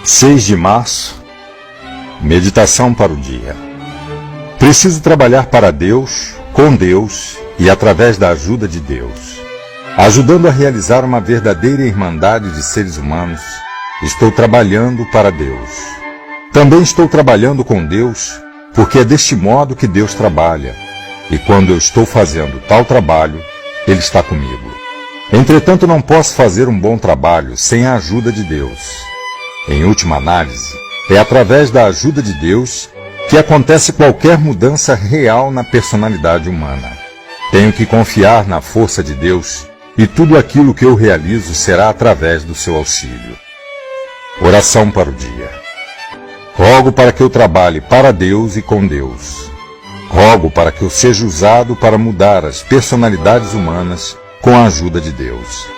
6 de março, meditação para o dia. Preciso trabalhar para Deus, com Deus e através da ajuda de Deus. Ajudando a realizar uma verdadeira irmandade de seres humanos, estou trabalhando para Deus. Também estou trabalhando com Deus, porque é deste modo que Deus trabalha, e quando eu estou fazendo tal trabalho, Ele está comigo. Entretanto, não posso fazer um bom trabalho sem a ajuda de Deus. Em última análise, é através da ajuda de Deus que acontece qualquer mudança real na personalidade humana. Tenho que confiar na força de Deus e tudo aquilo que eu realizo será através do seu auxílio. Oração para o dia. Rogo para que eu trabalhe para Deus e com Deus. Rogo para que eu seja usado para mudar as personalidades humanas com a ajuda de Deus.